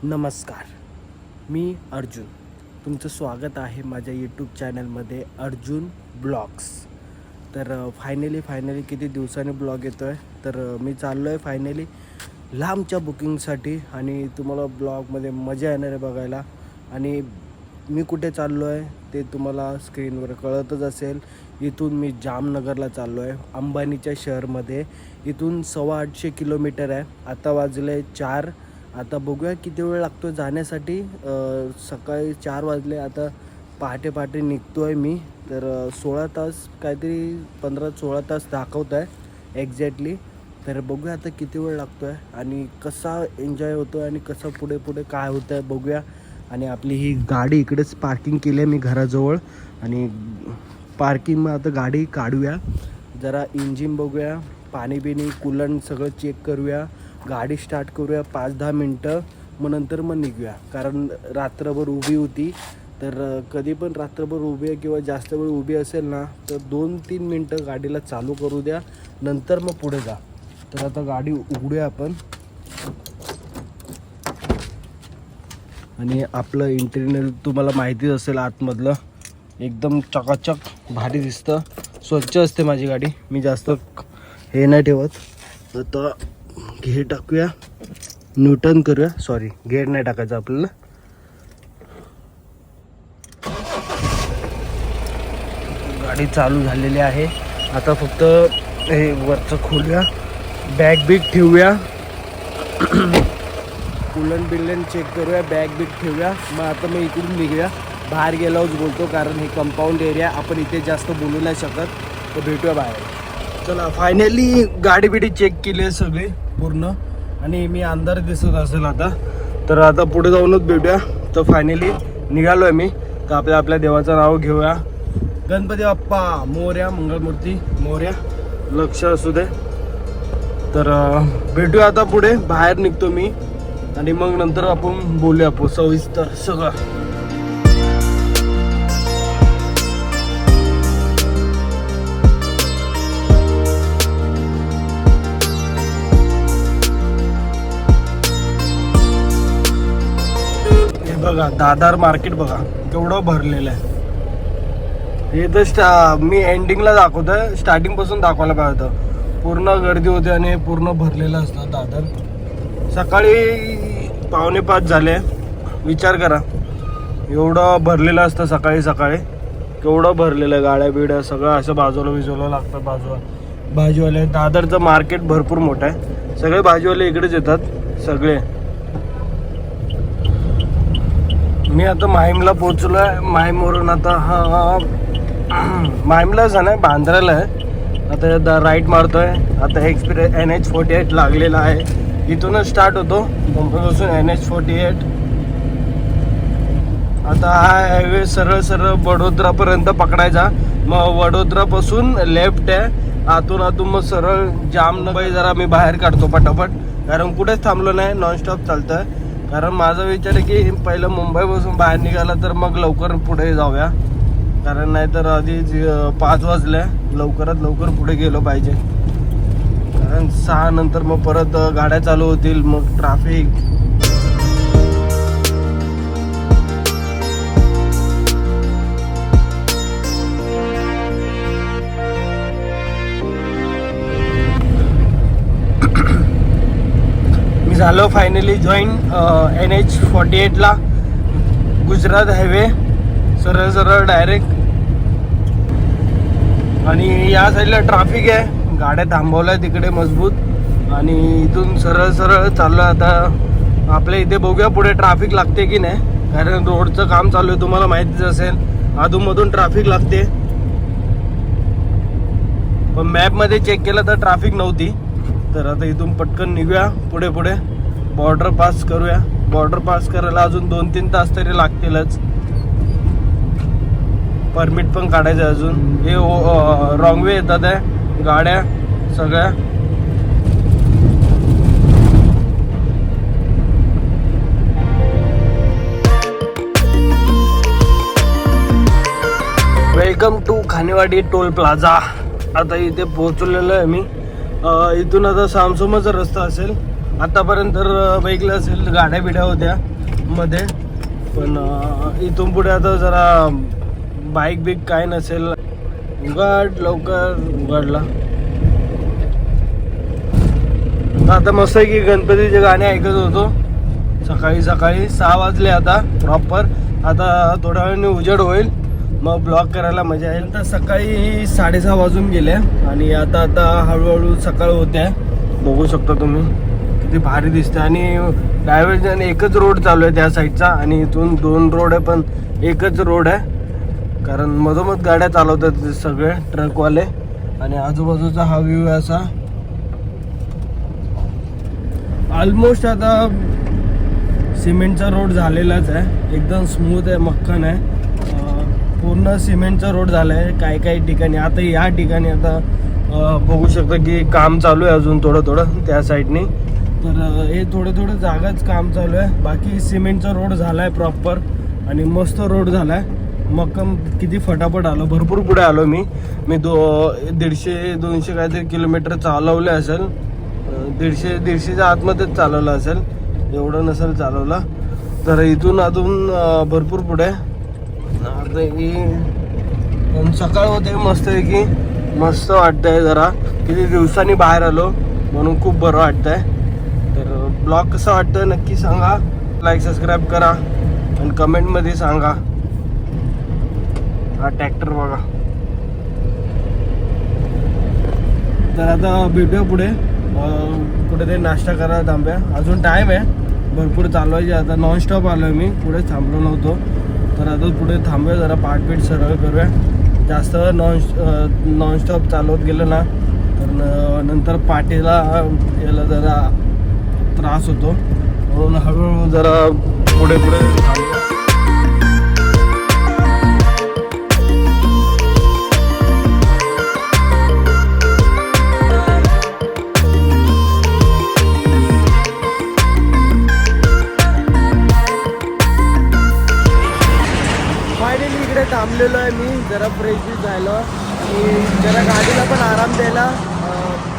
नमस्कार, मी अर्जुन. तुमचं स्वागत आहे माझ्या यूट्यूब चॅनलमध्ये अर्जुन ब्लॉग्स. तर फायनली किती दिवसांनी ब्लॉग येतो आहे. तर मी चाललो आहे फायनली लांबच्या बुकिंगसाठी आणि तुम्हाला ब्लॉगमध्ये मजा येणार आहे बघायला. आणि मी कुठे चाललो आहे ते तुम्हाला स्क्रीनवर कळतच असेल. इथून मी जामनगरला चाललो आहे, अंबानीच्या शहरमध्ये. इथून 850 किलोमीटर आहे. आता वाजले 4. आता बघूया किती वेळ लागतो जाण्यासाठी. सकाळी 4 वाजले. आता पहाटे निघतो आहे मी. तर 16 तास काहीतरी 15-16 तास दाखवत आहे एक्झॅक्टली. तर बघूया आता किती वेळ लागतो आहे आणि कसा एन्जॉय होतो आहे आणि कसं पुढे काय होतं आहे बघूया. आणि आपली ही गाडी इकडेच पार्किंग केली आहे मी घराजवळ. आणि पार्किंग मग आता गाडी काढूया, जरा इंजिन बघूया, पाणी बिणी कूलंट सगळं चेक करूया, गाडी स्टार्ट करूया 5-10 मिनटं. मग नंतर निघूया. कारण रात्रभर उभी होती. तर कधी पण रात्रभर उभी आहे किंवा जास्त वेळ उभी असेल ना तर 2-3 मिनटं गाडीला चालू करू द्या, नंतर मग पुढे जा. तर आता गाडी उघडूया आपण. आणि आपलं इंटेरियर तुम्हाला माहितीच असेल, आतमधलं एकदम चकाचक भारी दिसतं. स्वच्छ असते माझी गाडी, मी जास्त हे नाही ठेवत. आता गेअर टाकूया, न्यूटन करूया. सॉरी, गेअर नाही टाकायचं आपल्याला. गाडी चालू झालेली आहे. आता फक्त हे वरचं खोलूया, बॅग बिग ठेवूया, कूलंट चेक करूया, बॅग बिग ठेवूया. मग आता मी इकडून निघूया. बाहेर गेल्यावरच बोलतो, कारण हे कंपाऊंड एरिया, आपण इथे जास्त बोलू नाही शकत. तर भेटूया बाहेर. चला, फायनली गाडी बिडी चेक केली आहे सगळी पूर्ण. आणि मी अंधार दिसत असेल आता. तर आता पुढे जाऊनच भेटूया. तर फायनली निघालो आहे मी. तर आपल्या देवाचं नाव घेऊया. गणपती बाप्पा मोरया, मंगलमूर्ती मोरया, लक्ष असू दे. तर भेटूया आता पुढे. बाहेर निघतो मी आणि मग नंतर आपण बोलूया सविस्तर सगळं. बघा, दादर मार्केट बघा केवढं भरलेलं आहे. हे तर मी एंडिंगला दाखवतोय, स्टार्टिंग पासून दाखवायला पाहिजे होतं. पूर्ण गर्दी होती आणि पूर्ण भरलेलं असतं दादर. सकाळी 4:45 झाले. विचार करा, एवढं भरलेलं असतं सकाळी. केवढं भरलेलं आहे, गाड्या बिड्या सगळं असं बाजूला लागतं. भाजीवाले, दादरचं मार्केट भरपूर मोठं आहे. सगळे भाजीवाले इकडेच येतात सगळे. मी आता माहीमला पोचलो आहे. माहीमवरून आता माहीमलाच आहे ना, बांद्राला आहे. आता राईट मारतोय. आता NH48 लागलेला आहे. इथूनच स्टार्ट होतो मुंबईपासून NH48. आता हा हायवे सरळ वडोदरापर्यंत पकडायचा. मग वडोदरापासून लेफ्ट आहे. आतून मग सरळ जामनगर. जरा मी बाहेर काढतो पटापट, कारण कुठेच थांबलो नाही, नॉनस्टॉप चालतंय. कारण माझा विचार आहे की पहिलं मुंबईपासून बाहेर निघाला तर मग लवकर पुढे जाऊया. कारण नाहीतर आधी 5 वाजले, लवकरात लवकर पुढे गेलो पाहिजे. कारण 6 नंतर मग परत गाड्या चालू होतील, मग ट्रॅफिक. मी झालो फायनली जॉईन NH48ला. गुजरात हायवे सरळ डायरेक्ट. आणि या साईडला ट्रॅफिक आहे, गाड्या थांबवल्या तिकडे मजबूत. आणि इथून सरळ चाललो आता. आपल्या इथे बघूया पुढे ट्रॅफिक लागते की नाही, कारण रोडचं काम चालू आहे, तुम्हाला माहितीच असेल. अधूनमधून ट्रॅफिक लागते. पण मॅपमध्ये चेक केलं तर ट्रॅफिक नव्हती. तर आता इथून पटकन निघूया पुढे. बॉर्डर पास करूया. बॉर्डर पास करायला अजून 2-3 तास तरी लागतीलच. परमिट पण काढायचं अजून. हे रॉंग वे येतात आहे गाड्या सगळ्या. Welcome to Khanewadi toll plaza. आता इथे पोहोचलेलो आहे मी. इथून आता सामसुमाचा रस्ता असेल. आतापर्यंत तर बघितलं असेल गाड्या बिड्या होत्या मध्ये, पण इथून पुढे आता जरा बाईक बिक काय नसेल. उघड लवकर उघडला. आता मस्त आहे की गणपतीचे गाणे ऐकत होतो सकाळी सकाळी. 6 वाजले आता प्रॉपर. आता थोड्या वेळाने उजेड होईल, मग ब्लॉग करायला मजा येईल. तर सकाळी 6:30 वाजून गेल्या आणि आता हळूहळू सकाळ होत्या. बघू शकता तुम्ही किती भारी दिसते. आणि डायव्हर्जन एकच रोड चालू आहे त्या साईडचा, आणि इथून 2 रोड आहे पण एकच रोड आहे, कारण मधोमध गाड्या चालवतात सगळे ट्रकवाले. आणि आजूबाजूचा हा व्ह्यू आहे असा. ऑलमोस्ट आता सिमेंटचा रोड झालेलाच आहे, एकदम स्मूथ आहे, मक्खन आहे. पूर्ण सिमेंटचा रोड झाला आहे काही काही ठिकाणी. आता या ठिकाणी आता बघू शकता की काम चालू आहे अजून थोडं त्या साईडनी. तर हे थोडं जागाच काम चालू आहे. बाकी सिमेंटचा रोड झाला आहे प्रॉपर आणि मस्त रोड झाला आहे. मक्कम किती फटाफट आलो, भरपूर पुढे आलो मी 150-200 काहीतरी किलोमीटर चालवले असेल. 150-150च्या आतमध्येच चालवलं असेल, एवढं नसेल चालवलं. तर इथून अजून भरपूर पुढे. आता ही सकाळ होते मस्त आहे की, मस्त वाटतंय. जरा किती दिवसांनी बाहेर आलो म्हणून खूप बरं वाटतंय. तर ब्लॉग कसा वाटतोय नक्की सांगा, लाईक सबस्क्राईब करा आणि कमेंटमध्ये सांगा. हा ट्रॅक्टर बघा. तर आता भेटूया पुढे कुठेतरी नाश्ता करा थांब्या. अजून टाईम आहे भरपूर चालवायचे. आता नॉनस्टॉप आलो आहे मी, पुढे थांबलो नव्हतो. तर आता पुढे थांबूया, जरा पाठपीठ सरळ करूया. जास्त नॉनस्टॉप चालवत गेलं ना तर नंतर पाठीला याला जरा त्रास होतो, म्हणून हळूहळू जरा पुढे थांबूया. फायनली इकडे थांबलेलो आहे मी, जरा फ्रेश बी झालो आणि जरा गाडीला पण आराम द्यायला.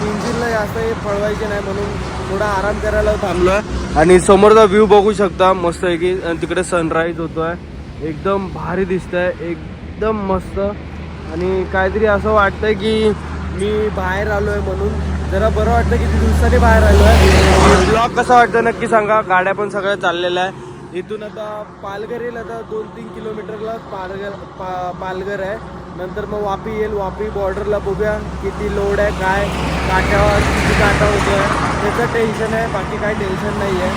इंजिनला जास्त पळवायचे नाही म्हणून थोडा आराम करायला थांबलो आहे. आणि समोरचा व्ह्यू बघू शकता मस्त आहे की, आणि तिकडे सनराईज होतो आहे, एकदम भारी दिसत आहे, एकदम मस्त. आणि काहीतरी असं वाटतंय की मी बाहेर आलो आहे म्हणून जरा बरं वाटतं. किती दिवसांनी बाहेर आलो आहे. ब्लॉग कसा वाटतं नक्की सांगा. गाड्या पण सगळ्या चाललेल्या आहे. इथून आता पालघर येईल, आता 2-3 किलोमीटरला पालघर आहे. नंतर मग वापी येईल. वापी बॉर्डरला बघूया किती लोड आहे, काय काट्यावर किती काटा होतो आहे त्याचं टेन्शन आहे. बाकी काही टेन्शन नाही आहे.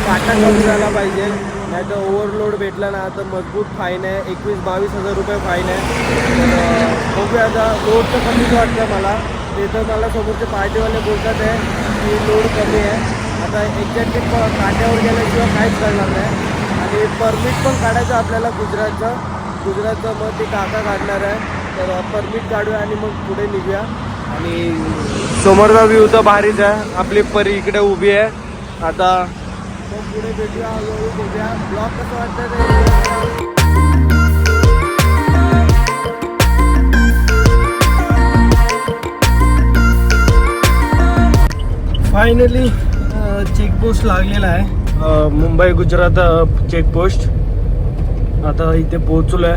काटा कमी झाला पाहिजे, नाही तर ओव्हरलोड भेटला ना तर मजबूत फाईन आहे. 21-22 हजार रुपये फाईन आहे. तर बघूया आता. लोड तर कमीच वाटतं मला. ते तर मला समोरचे पार्टीवाले बोलतात आहे की लोड कमी आहे. आता एक्झॅक्टली काट्यावर गेल्याशिवाय काहीच करणार नाही. आणि परमिट पण काढायचं आपल्याला गुजरातचं मग ते काका काढणार आहे. तर परमिट काढूया आणि मग पुढे निघूया. आणि समोरचा व्ह्यू तर भारीच आहे. आपली परी इकडे उभी आहे. आता मग पुढे भेटूया, हळूहळू बघूया. ब्लॉग कसं वाटतं ते. फायनली चेकपोस्ट लागलेला आहे, मुंबई गुजरात चेकपोस्ट. आता इथे पोहोचलो आहे.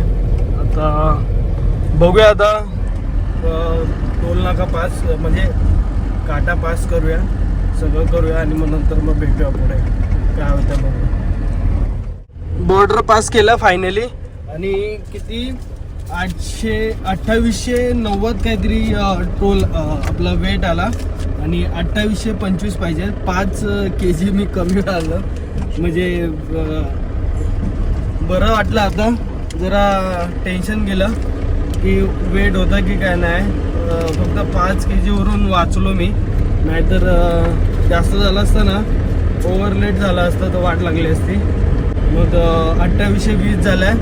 आता बघूया, आता टोल नाका पास म्हणजे काटा पास करूया, सगळं करूया आणि मग नंतर मग भेटूया पुढे काय होतं. मग बॉर्डर पास केला फायनली. आणि किती 2890 काहीतरी टोल आपला वेट आला. आणि 2825 पाहिजे. 5 kg मी कमी आलं, म्हणजे बरं वाटलं. आता जरा टेन्शन गेलं की वेट होता की काय नाही. फक्त 5 kg वरून वाचलो मी, नाहीतर जास्त झालं असतं ना, ओव्हरलेट झालं असतं तर वाट लागली असती. मग 2820 झालं आहे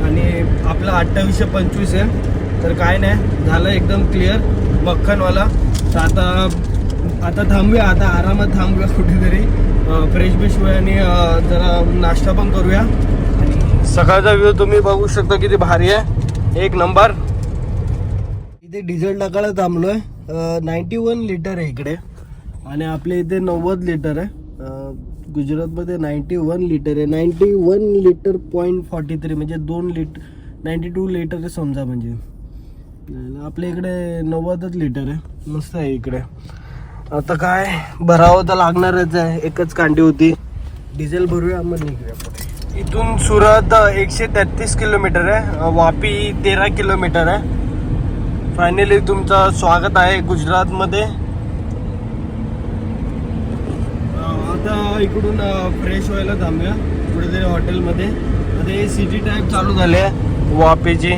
आणि आपलं 2825 आहे. तर काय नाही झालं, एकदम क्लिअर मक्खनवाला. तर आता थांबूया, आता आरामात थांबूया कुठेतरी, फ्रेश बिश होऊया आणि जरा नाश्ता पण करूया. आणि सकाळचा व्ह्यू तुम्ही बघू शकता किती भारी आहे, एक नंबर. इथे डिझेल टाकायला थांबलोय. 91 लिटर आहे इकडे. आणि आपल्या इथे 90 लिटर आहे. गुजरातमध्ये 91 लिटर आहे. 91 लिटर .43 म्हणजे 2 लिटर 92 लिटर आहे समजा. म्हणजे आपल्या इकडे 90च लिटर आहे. मस्त आहे इकडे. आता काय भरावं तर लागणारच आहे. एकच कांडी होती. डिझेल भरूया मग निघूया पुढे. इथून सुरत 133 किलोमीटर आहे. वापी 13 किलोमीटर आहे. फायनली तुमचं स्वागत आहे गुजरातमध्ये. आता इकडून फ्रेश व्हायला थांबूया कुठेतरी हॉटेलमध्ये. आता हे सिटी टाईप चालू झाले वापीची,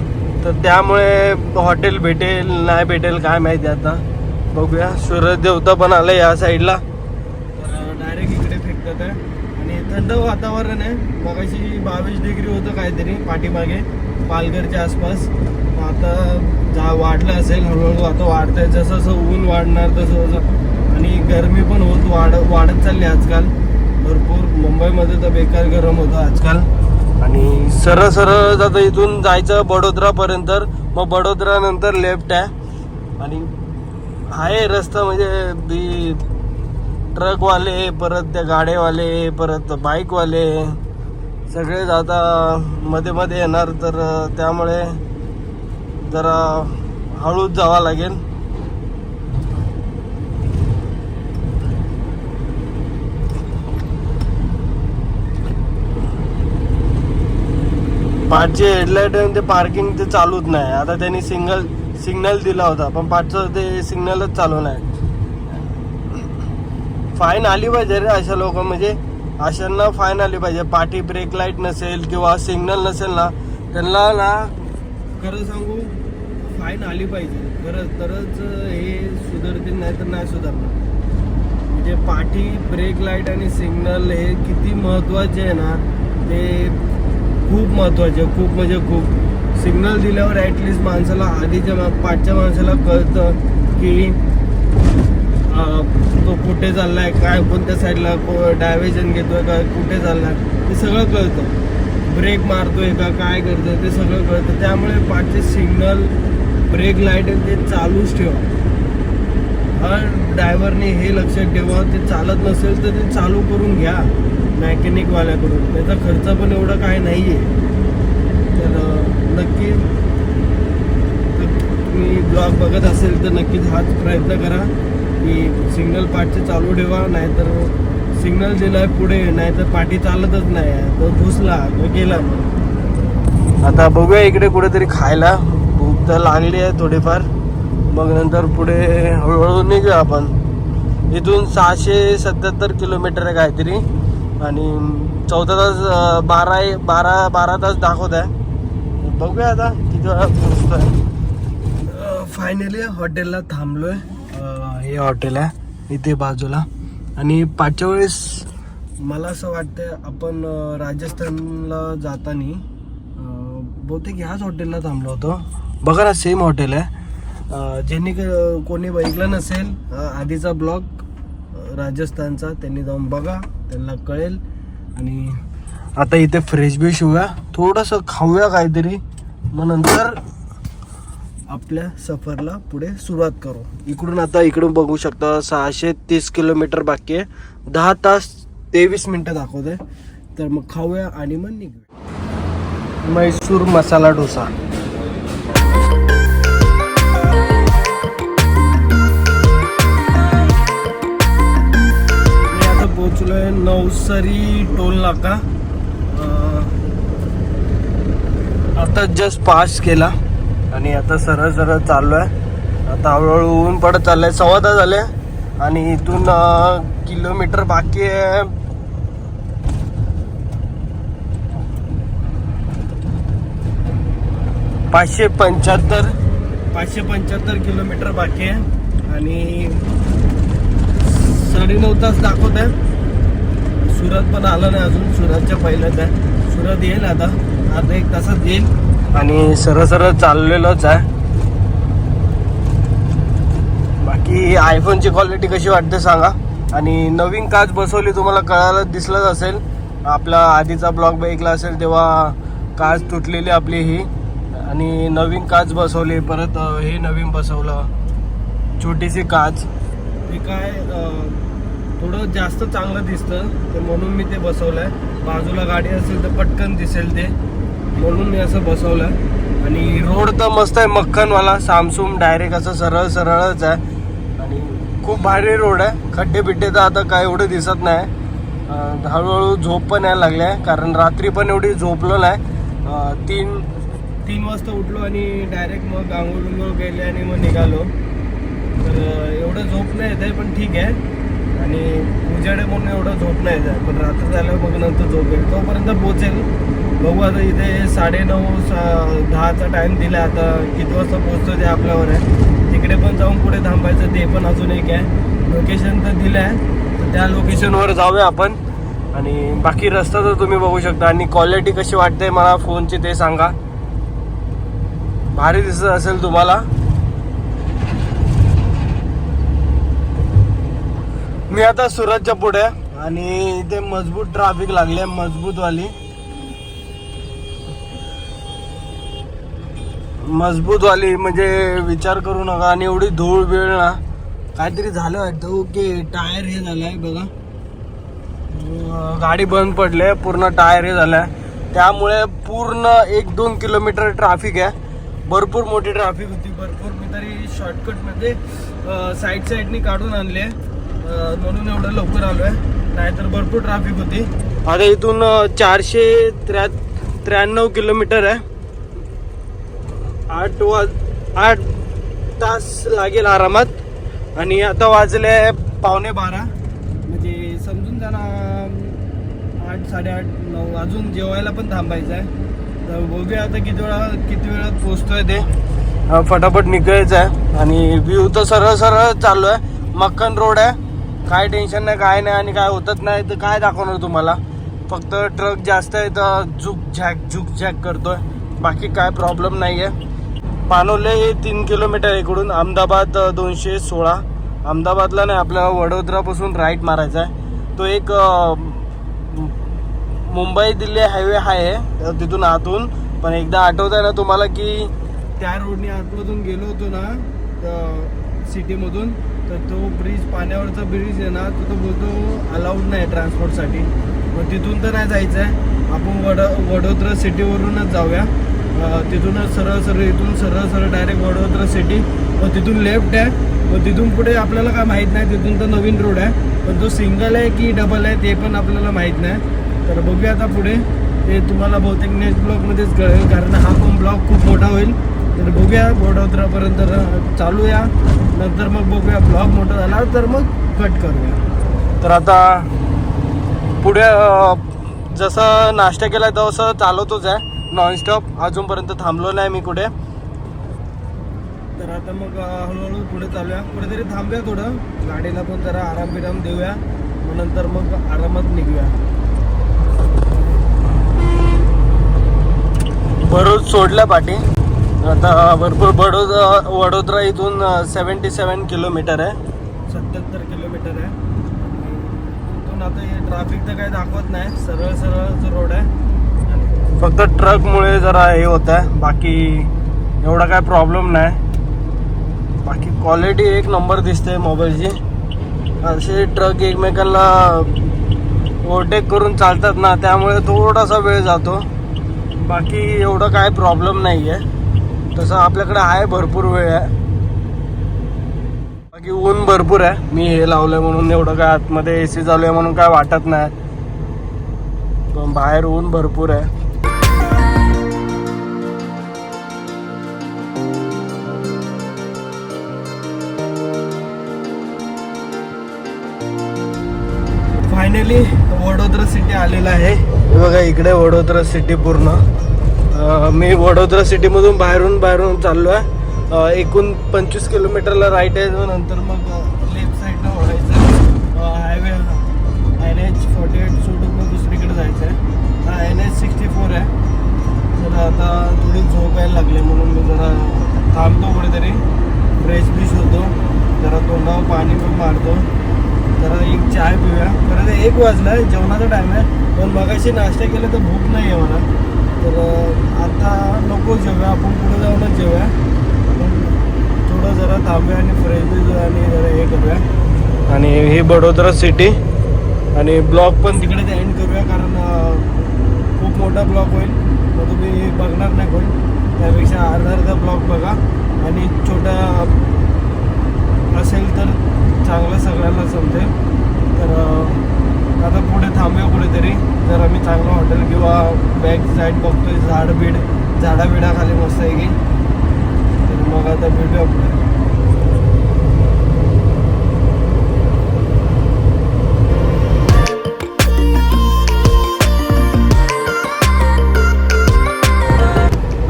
तर त्यामुळे हॉटेल भेटेल नाही भेटेल काय माहिती. आता बघूया. सूर्य देवता पण आलं या साईडला, तर डायरेक्ट इकडे फेकतात आहे. आणि थंड वातावरण आहे. मगाशी 22 डिग्री होतं काहीतरी पाठीमागे पालघरच्या आसपास. आता वाढलं असेल हळूहळू. आता वाढतंय जसं जसं ऊन वाढणार तसं. आणि गरमी पण वाढत चालली आजकाल भरपूर. मुंबईमध्ये तर बेकार गरम होतं आजकाल. आणि सरळ जातं इथून जायचं बडोदरापर्यंत. मग बडोदरा नंतर लेफ्ट आहे. आणि आहे रस्ता म्हणजे ट्रकवाले, परत त्या गाड्यावाले, परत बाईकवाले सगळे जाता मध्ये मध्ये येणार. तर त्यामुळे जरा हळूच जावं लागेल. पाठचे हेडलाईट ते पार्किंग ते चालूच नाही. आता त्यांनी सिग्नल दिला होता, पण पाठचं ते सिग्नलच चालू नाही. फाईन आली पाहिजे रे अशा लोक, म्हणजे अशांना फाईन आली पाहिजे. पाठी ब्रेक लाईट नसेल किंवा सिग्नल नसेल ना, त्यांना ना खरं सांगू फाईन आली पाहिजे खरंच. तरच हे सुधारतील, नाही तर नाही सुधारणार. म्हणजे पाठी ब्रेक लाईट आणि सिग्नल हे किती महत्त्वाचे आहे ना, ते खूप महत्त्वाचे. खूप म्हणजे खूप. सिग्नल दिल्यावर ॲटलिस्ट माणसाला आधीच्या पाठच्या माणसाला कळतं की तो कुठे चाललाय, काय कोणत्या साईडला डायव्हर्जन घेतोय का, कुठे चाललाय ते सगळं कळतं. ब्रेक मारतोय का काय करतोय ते सगळं कळतं. त्यामुळे पाठचे सिग्नल ब्रेक लाईट ते चालूच ठेवा. हर ड्रायव्हरने हे लक्षात ठेवा. ते चालत नसेल तर ते चालू करून घ्या मॅकॅनिकवाल्याकडून. त्याचा खर्च पण एवढा काय नाही आहे. तर नक्की तुम्ही ब्लॉग बघत असेल तर नक्कीच हाच प्रयत्न करा की सिग्नल पाठचे चालू ठेवा. नाहीतर सिग्नल दिलाय पुढे, नाहीतर पाठी चालतच नाही, तो घुसला तो गेला. आता बघूया इकडे कुठेतरी खायला. भूक तर लागली आहे थोडीफार. मग नंतर पुढे हळूहळू निघूया आपण. इथून 677 किलोमीटर आहे काहीतरी. आणि 14 तास 12 तास दाखवत आहे. बघूया आता किती वेळा पोहोचतोय. फायनली हॉटेलला थांबलोय. हे हॉटेल आहे इथे बाजूला. आणि पाचच्या वेळेस मला असं वाटतं आपण राजस्थानला जाताना बहुतेक ह्याच हॉटेलला थांबलो होतो. बघा ना सेम हॉटेल आहे. ज्यांनी कोणी बघितलं नसेल आधीचा ब्लॉग राजस्थानचा, त्यांनी जाऊन बघा, त्यांना कळेल. आणि आता इथे फ्रेश बिश होऊया, थोडंसं खाऊया काहीतरी, मग नंतर आपल्या सफरला पुढे सुरुवात करू. इकडून बघू शकता 630 किलोमीटर बाकी आहे. 10 तास 23 मिनटं दाखवते. तर मग खाऊया आणि मग निघूया. मैसूर मसाला डोसा. पोहोचलोय नवसरी टोल नाका. आता जस्ट पास केला आणि आता सरळ चाललोय. आता हळूहळू ऊन पडत चाललंय. 1.25 तास झाले आणि इथून किलोमीटर बाकी आहे. पाचशे 575 किलोमीटर बाकी आहे. आणि 9.5 तास दाखवत आहे. सुरत पण आलं नाही अजून. सुरतच्या पहिल्याच आहे. सुरत येईल आता 1 तासात येईल. आणि सरळ चाललेलोच आहे. बाकी आयफोनची क्वालिटी कशी वाटते सांगा. आणि नवीन काच बसवली, तुम्हाला कळायला दिसलंच असेल. आपला आधीचा ब्लॉग बघितला असेल तेव्हा काच तुटलेली आपली ही. आणि नवीन काच बसवली. परत हे नवीन बसवलं, छोटीशी काच. हे काय थोडं जास्त चांगलं दिसतं तर म्हणून मी ते बसवलं आहे. बाजूला गाडी असेल तर पटकन दिसेल ते, म्हणून मी असं बसवलं आहे. आणि रोड तर मस्त आहे मक्खनवाला, सामसूम डायरेक्ट असं सरळ सरळच आहे आणि खूप भारी रोड आहे. खड्डे बिड्डे तर आता काय एवढं दिसत नाही. हळूहळू झोप पण यायला लागली आहे, कारण रात्री पण एवढी झोपलो नाही. तीन वाजता उठलो आणि डायरेक्ट मग आंघोळ बिंघोळ केले आणि मग निघालो. तर एवढं झोप नाही येत आहे, पण ठीक आहे. आणि उजेडे म्हणून एवढं झोप नाही येत आहे, पण रात्र झाल्यावर मग नंतर झोप येईल. तोपर्यंत पोचेल. बघू आता. इथे 9:30-10चा टाईम दिला. आता किती वाजता पोचतो ते आपल्यावर आहे. तिकडे पण जाऊन पुढे थांबायचं, ते पण अजून एक आहे. लोकेशन तर दिलं आहे, तर त्या लोकेशनवर जाऊया आपण. आणि बाकी रस्ता तर तुम्ही बघू शकता. आणि क्वालिटी कशी वाटते मला फोनची ते सांगा. भारी दिसत असेल तुम्हाला. मी आता सुरतच्या पुढे आणि इथे मजबूत ट्रॅफिक लागले, मजबूतवाली म्हणजे विचार करू नका. आणि एवढी धूळ वेळ ना, काहीतरी झालं वाटतं की टायर हे झालंय बघा. गाडी बंद पडले, पूर्ण टायर हे झालाय. त्यामुळे पूर्ण 1-2 किलोमीटर ट्रॅफिक आहे. भरपूर मोठी ट्रॅफिक होती, भरपूर. मी तरी शॉर्टकटमध्ये साईडने काढून आणले, म्हणून एवढं लवकर आलो आहे. नाहीतर भरपूर ट्रॅफिक होती. आता इथून 493 किलोमीटर आहे. 8 तास लागेल आरामात. आणि आता वाजले 11:15, म्हणजे समजून जा ना 8, 8:30, 9. अजून जेवायला पण थांबायचं आहे. तर बघूया आता किती वेळात पोचतोय ते. फटाफट निघायचं आहे. आणि व्ह्यू तर सरळ सरळ चालू आहे. मक्खन रोड आहे, काय टेन्शन नाही, काय नाही. आणि काय होतच नाही तर काय दाखवणार तुम्हाला. फक्त ट्रक जास्त आहे तर झुक झॅक करतोय, बाकी काय प्रॉब्लेम नाही आहे. पानोले 3 किलोमीटर इकडून. अहमदाबाद 216. अहमदाबादला नाही, आपल्याला वडोदरापासून राईट मारायचा आहे. तो एक मुंबई दिल्ली हायवे आहे तिथून आतून. पण एकदा आठवत आहे ना तुम्हाला की त्या रोडने आतमधून गेलो होतो ना सिटीमधून, तर तो ब्रिज, पाण्यावरचा ब्रिज आहे ना, तो बोलतो अलाउड नाही ट्रान्सपोर्टसाठी. मग तिथून तर नाही जायचं आहे. आपण वडोदरा सिटीवरूनच जाऊया. तिथूनच सरळ इथून सरळ डायरेक्ट वडोदरा सिटी. मग तिथून लेफ्ट आहे. मग तिथून पुढे आपल्याला काय माहीत नाही. तिथून तर नवीन रोड आहे, पण तो सिंगल आहे की डबल आहे ते पण आपल्याला माहीत नाही. तर बघूया आता पुढे. ते तुम्हाला बहुतेक नेक्स्ट ब्लॉगमध्येच कळेल, कारण हा पण ब्लॉग खूप मोठा होईल. तर बघूया, वडोदरापर्यंत चालूया. नंतर मग बघूया, ब्लॉग मोठा झाला तर मग कट करूया. तर आता पुढे जसं नाश्ता केला तसं चालवतोच आहे नॉनस्टॉप. अजूनपर्यंत थांबलो नाही मी कुठे. तर आता मग हळूहळू पुढे चालूया. कुठेतरी थांबूया, थोडं गाडीला पण जरा आराम देऊया. नंतर मग आरामात निघूया. भरूच सोडल्या पाठी. आता भरपूर वडोदरा इथून 77 किलोमीटर आहे, 77 किलोमीटर आहे. इथून आता हे ट्रॅफिक तर काही दाखवत नाही, सरळ रोड आहे. फक्त ट्रकमुळे जरा हे होत आहे, बाकी एवढा काय प्रॉब्लेम नाही. बाकी क्वालिटी एक नंबर दिसते मोबाईलची. असे ट्रक एकमेकांना ओव्हरटेक करून चालतात ना, त्यामुळे थोडासा वेळ जातो. बाकी एवढं काय प्रॉब्लेम नाही आहे. तसं आपल्याकडे आहे, भरपूर वेळ आहे. बाकी ऊन भरपूर आहे. मी हे लावलंय म्हणून एवढं काय, आतमध्ये AC चालू आहे म्हणून काय वाटत नाही, पण बाहेर ऊन भरपूर आहे. फायनली वडोदरा सिटी आलेला आहे. बघा इकडे वडोदरा सिटी पूर्ण. मी वडोदरा सिटीमधून बाहेरून चाललो आहे. एकूण 25 किलोमीटरला राईट आहे. नंतर मग लेफ्ट साईडला वळायचं. हायवे NH48 सोडून मग दुसरीकडे जायचं आहे. हा NH64 आहे. तर आता थोडी झोप यायला लागली म्हणून मी जरा थांबतो, कुठेतरी फ्रेश होतो, जरा तोंडावर पाणी पण मारतो, जरा एक चाय पिऊया. परत 1 वाजला आहे, जेवणाचा टाईम आहे. पण मगाशी नाश्ता केला तर भूक नाही आहे मला. तर आता नको जेवूया, आपण पुढे जाऊनच जेवूया. आपण थोडं जरा थांबूया आणि फ्रेश आणि जरा हे करूया. आणि हे बडोदरा सिटी. आणि ब्लॉग पण तिकडे एंड करूया, कारण खूप मोठा ब्लॉग होईल, मग तुम्ही बघणार नाही कोण. त्यापेक्षा अर्धा ब्लॉग बघा, आणि छोटा असेल तर चांगलं सगळ्यांना समजेल. तर आता पुढे थांबूया कुठेतरी, जर आम्ही चांगलं हॉटेल किंवा बॅक साईड बघतोय झाडाबिडाखाली मस्त आहे की. तर मग आता भेटूया पुढे.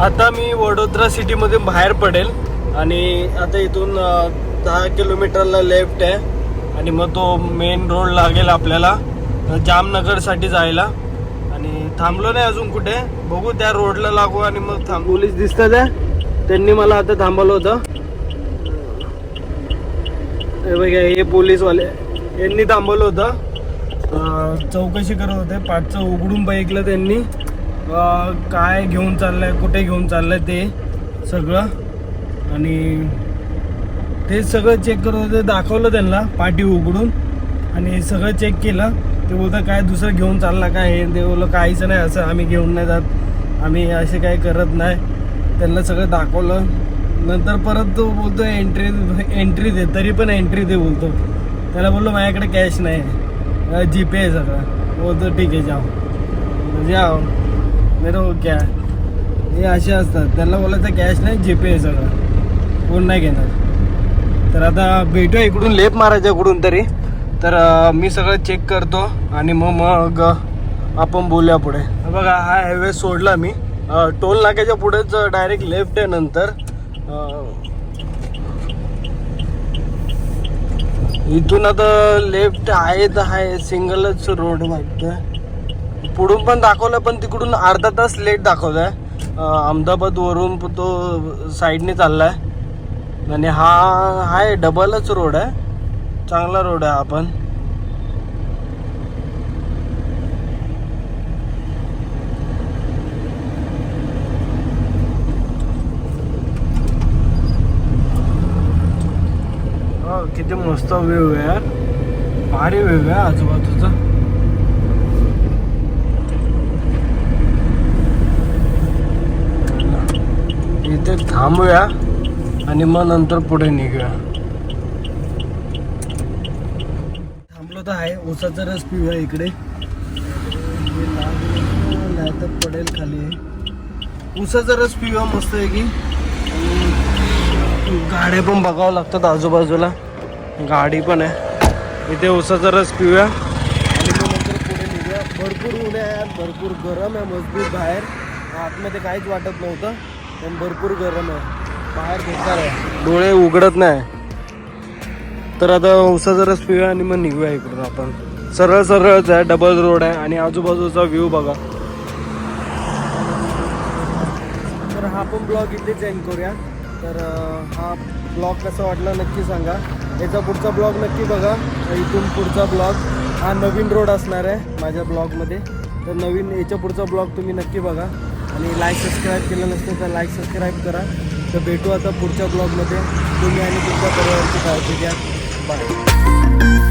आता मी वडोदरा सिटीमधून बाहेर पडेल, आणि आता इथून 10 किलोमीटरला लेफ्ट आहे, आणि मग तो मेन रोड लागेल आपल्याला जामनगरसाठी जायला. आणि थांबलो नाही अजून कुठे, बघू त्या रोडला लागू आणि मग थांब. पोलीस दिसतात आहे, त्यांनी मला आता थांबवलं होतं. हे बघा, हे पोलीसवाले यांनी थांबवलं होतं, चौकशी करत होते. पाठचं उघडून बघितलं त्यांनी, काय घेऊन चाललंय, कुठे घेऊन चाललंय ते सगळं, आणि ते सगळं चेक करत होते. दाखवलं त्यांना पाठी उघडून, आणि सगळं चेक केलं. ते बोलतं काय दुसरं घेऊन चालला काय, हे ते बोललं काहीच नाही, असं आम्ही घेऊन नाही जात, आम्ही असे काही करत नाही. त्यांना सगळं दाखवलं. नंतर परत तो बोलतो एंट्री दे, तरी पण एंट्री दे बोलतो. त्याला बोललो माझ्याकडे कॅश नाही, जीपे आहे सगळं. बोलतो ठीक आहे जाओ मेरे हो क्या. हे असे असतात, त्यांना बोलायचं कॅश नाही, जीपे आहे सगळं, कोण नाही घेणार. तर आता भेटूया, इकडून लेप मारायच्या कुठून तरी. तर मी सगळं चेक करतो, आणि मग आपण बोलूया पुढे. बघा, हा हायवे सोडला मी, टोल नाक्याच्या पुढेच डायरेक्ट लेफ्ट आहे. नंतर इथून आता लेफ्ट आहे तर आहे, सिंगलच रोड वाटतं. पुढून पण दाखवलं, पण तिकडून अर्धा तास लेट दाखवलाय. अहमदाबादवरून तो साईडने चाललाय, आणि हा आहे डबलच रोड आहे, चांगला रोड आहे हा पण. किती मस्त व्ह्यू आहे यार, भारी व्ह्यू आहे आजूबाजूचा. इथे थांबूया, आणि मग नंतर पुढे निघूया. थांबलो तर आहे, ऊसाचा रस पिऊया इकडे, नाही तर पडेल खाली. ऊसाचा रस पिऊया मस्त आहे की. गाड्या पण बघावं लागतात आजूबाजूला, गाडी पण आहे इथे. ऊसाचा रस पिऊया, आणि मग नंतर पुढे निघूया. भरपूर ऊन आहे, भरपूर गरम आहे मजबूत बाहेर. आतमध्ये काहीच वाटत नव्हतं, पण भरपूर गरम आहे बाहेर, बेकार आहे, डोळे उघडत नाही. तर आता ऊसाचा रस पिऊया, आणि मग निघूया इकडून आपण. सरळच आहे, डबल रोड आहे, आणि आजूबाजूचा व्ह्यू बघा. तर हा पण ब्लॉग इथेच एंड करूया. तर हा ब्लॉग कसा वाटला नक्की सांगा. याचा पुढचा ब्लॉग नक्की बघा. इथून पुढचा ब्लॉग हा नवीन रोड असणार आहे माझ्या ब्लॉगमध्ये. तर नवीन याच्या पुढचा ब्लॉग तुम्ही नक्की बघा, आणि लाईक सबस्क्राईब केलं नसतं तर लाईक सबस्क्राईब करा. तर भेटू आता पुढच्या ब्लॉगमध्ये. तुम्ही आणि तुमच्या परिवाराची काळजी घ्या. बाय.